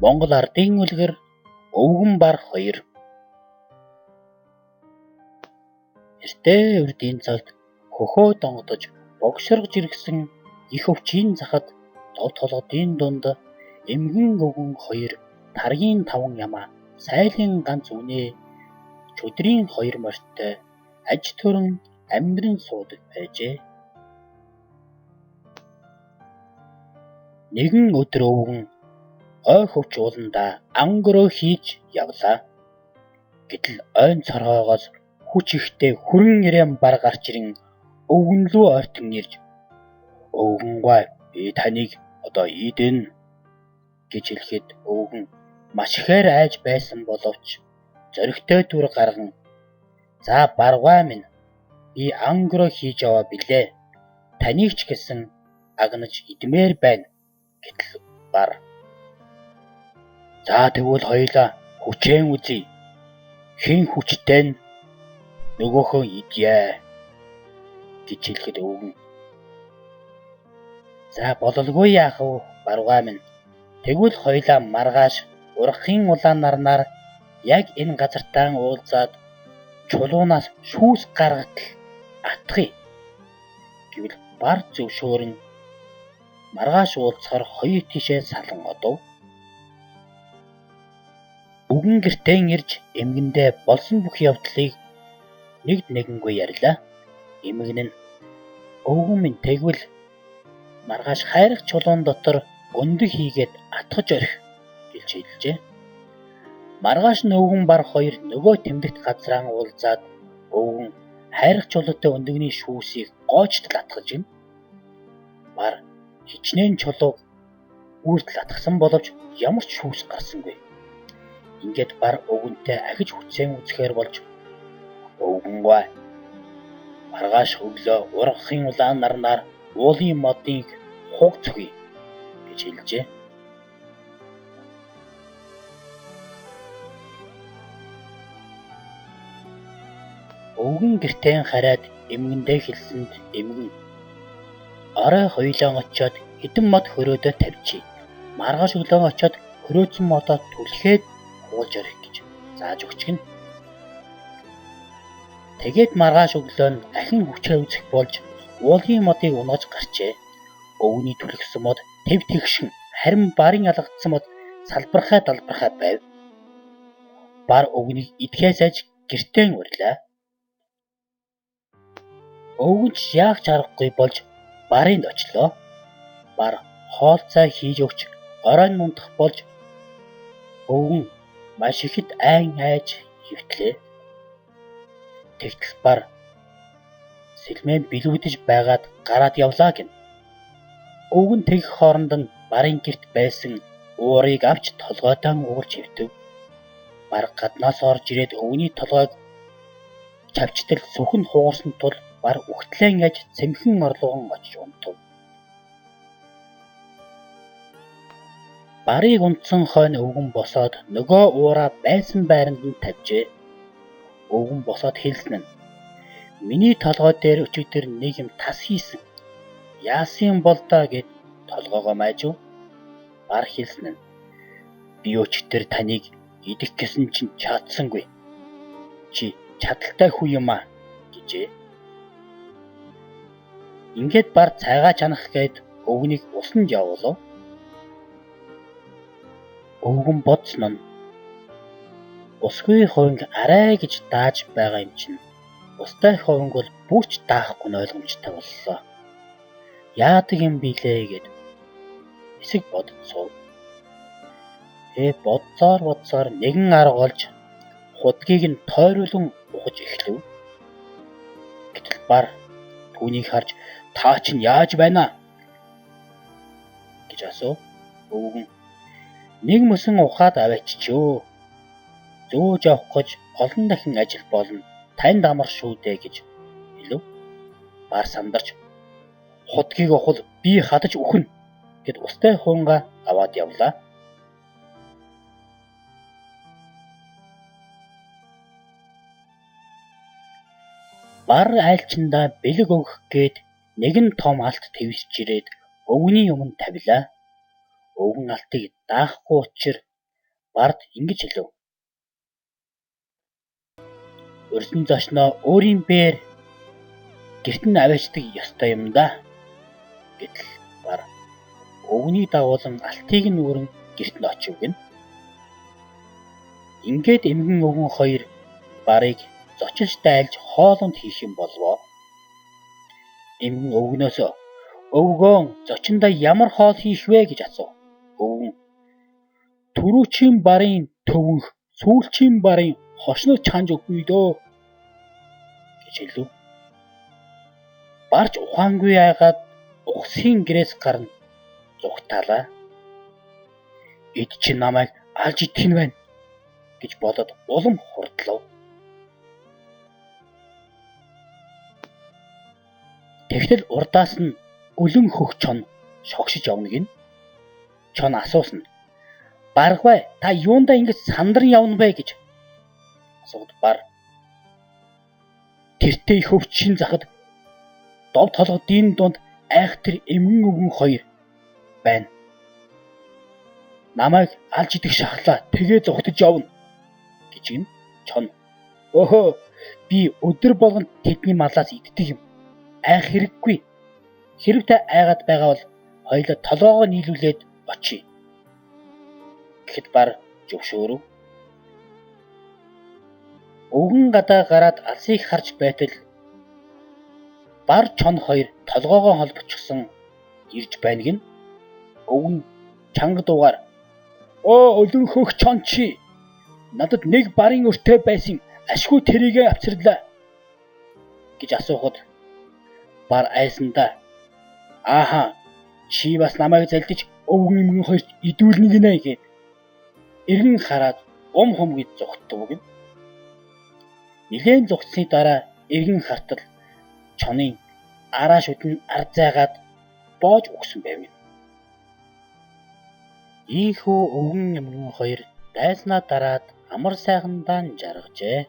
Монгол Ардын үлгэр өвгөн бар 2. Эртээ үрдийн цагт хөхөө донгодож богширгож иргсэн их өвчийн захад дов толгодын дунд эмгэн өвгөн 2 таргийн 5 ямаа сайлын ганц үнэ чөдрийн 2 морьтой аж төрөн амьдран суудаг байжээ. Нэгэн өдөр өвгөн ой хөвч ууландаа ангөрөө хийж явлаа. Гэтэл ойн цоргоогоос хүч ихтэй хүрэн ирээн бар гарч ирэн өвгөн рүү ойртон ирж "Өвгөнгөө би таныг одоо идэнэ" гэж хэлэхэд өвгөн маш ихээр айж байсан боловч зөрөгтэй дүр гарган "За баргуй минь би ангөрөө хийж яваа билээ. Таныг ч гэсэн агнаж идмээр байна" гэтэл бар "За тэгвэл хоёулаа хүчээн үзье. Хэн хүчтэй нь нөгөөхөө идье" гэж хэлэхэд өвгөн "За бололгүй яах вэ баргуй минь. Тэгвэл хоёулаа маргааш ургахын улаан нарнаар яг энэ газартаа уулзаад чулуунаас шүүс гаргатал атгая" гэвэл бар зөвшөөрөн маргааш уулзахаар хоёр тишээ салан одов. Өвгөн гэртээ ирж эмгэндээ болсон бүх явдлыг нэгд нэгэнгүй ярьлаа. Эмгэн нь "Өвгөн минь тэгвэл маргааш хайрах чулуун дотор өндөг хийгээд атгаж орхи" гэж хэлжээ. Маргааш нь өвгөн бар 2 нөгөө тэмдэгт газраа уулзаад өвгөн хайрах чулуутай өндөгний шүүсийг гоочтол атгаж гин. Бар хичнээн чулууг үрдэл атгасан боловч ямар ч шүүс гарсангүй. Ингээд бар өвгөнтэй ахиж хүчээн үзэхээр болж "Өвгөнгөө маргааш өглөө ургахын улаан нарнаар уулын модыг хугацгүй" гэж хэлжээ. Өвгөн гэртээ хараад эмгэндээ хэлсэнд эмгэн "Орой хоёулаа очиод хэдэн мод хөрөөдөө тавьчих. Маргааш өглөө очиод хөрөөцөн модоо түлхээд хуулж орхи" гэж зааж өгч гин. Тэгээд маргааш өглөө нь ахин хүчээ үзэх болж уулын модыг унгаж гарчээ. Өвгөний түлхсэн мод тэв тэгшин харин барын алгадсан мод салбархай байв. Бар өвгөнийг идэхээс айж гэртээ урлаа. Өвгөн ч яах ч аргагүй болж барынд очлоо. Бар хоол цай хийж өгч оройн мундах болж өвгөн маш ихэд айн айж хөвтлээ. Тэгтэл бар сэлмэн билүүдэж байгаад гараад явлаа гин. Өвгөн тэгэх хооронд нь барын гэрт байсан уурыг авч толгойдоо уулж хөвтөв. Бар гаднаас орж ирээд өвгөний толгойг чавчтал сүхэн хугарсан тул бар үхтлэн аж цэмхэн орлогон очиж унтав. Барыг унтсан хойно өвгөн босоод нөгөө уураа байсан байранд нь тавьжээ. Өвгөн босоод хэлсэн нь "Миний толгой дээр өчигдөр нэг юм тас хийсэн. Яасан бол доо" гэд толгоогоо майжив. Бар хэлсэн нь "Би өчигдөр таныг идэх гэсэн чинь чадсангүй. Чи чадaltaй хүү юм аа" гэжээ. Ингээд бар цайгаа чанах гээд өвгөнийг усанд явуулав. Өвгөн бодсон нь усгүй ховинг арай гэж дааж байгаа юм чинь устай ховинг бол бүрч даахгүй нь ойлгомжтой боллоо. Яадаг юм билээ гэд хэсэг бодцоо. Бодсоор нэгэн арга олж худгийг нь тойруулан ухаж эхлэв. Гэтэл бар түүнийг харж "Та чинь яаж байна аа?" гэж асуув. Өвгөн "Нэг мөсөн ухаад авааччихөө. Зөөж явах гэж олон дахин ажил болно. Танд амар шүү дээ" гэж хэлв. Бар сандарч "Худгийг ухвал би хадаж үхнэ" гэд устай хувингаа аваад явлаа. Бар айлчиндаа бэлэг өгөх гээд нэгэн том алт твисч ирээд өвгөний өмнө тавилаа. Өвгөн алтыг даахгүй учир Бард ингэж хэлв. Өрсөн зочноо өөрийн бээр гэрт нь аваачдаг ёстой юм да. Гэтэл бар өвгөнийг дагуулan алтыг нь өрн гэрт нь очив гин. Ингээд эмгэн өвгөн хоёр барыг зочилж дайлж хоолунд хийх юм болвоо. Эмгэн өвгнөөс өвгөөн зочиндоо ямар хоол хийх вэ гэж асуув. Өвгөн түрүүчийн барын төвөнх сүүлчийн барын хошног чанж өгье дөө гэж хэлв. Барч ухаангүй яагаад ухсын гэрээс гарна зүгтаалаа. Эд чи намайг алж идэх нь байна гэж бодоод улам хурдлав. Тэгтэл урдаас нь өлөн хөх чон шогшиж явна гин. Чон асуусан. Баргвай та юундаа ингэж сандран явна бэ гэж асууд бар. Тэртээ их өвчин захад дов толгодын дунд айхтар эмгэн өвгөн хоёр байна. Намайг алж идэх шахлаа тэгээ зүгтэж явна гэж гин. Чон. Өөхөө би өдөр болгон тэдний малаас иддэг юм. Айх хэрэггүй. Хэрэг та айгаад байгаа бол хоёулаа толгоогоо нийлүүлээд очие. Гэхэд бар зөвшөөрөв. Өвгөн гадаа гараад алсыг харж байтал бар чон хоёр толгоогоо холбочихсон ирж байна гин. Өвгөн чанга дуугаар өлөн хөх чон чи надад нэг барын өртөө байсан ашгүй тэрийгэ авчирлаа гэж асуухад бар айсандаа ааха чи бас намайг залдиж өвгөн эмгэн хоёрт идүүлнэ гинэ гэд эргэн хараад хум гэж зүгтв гин. Нилээн зүгтсны дараа эргэн хартал чонын араа шүдэн ард зайгаад боож өгсөн байв. Ийхүү өвгөн эмгэн хоёр дайснаа дараад амар сайхандаа жаргажээ.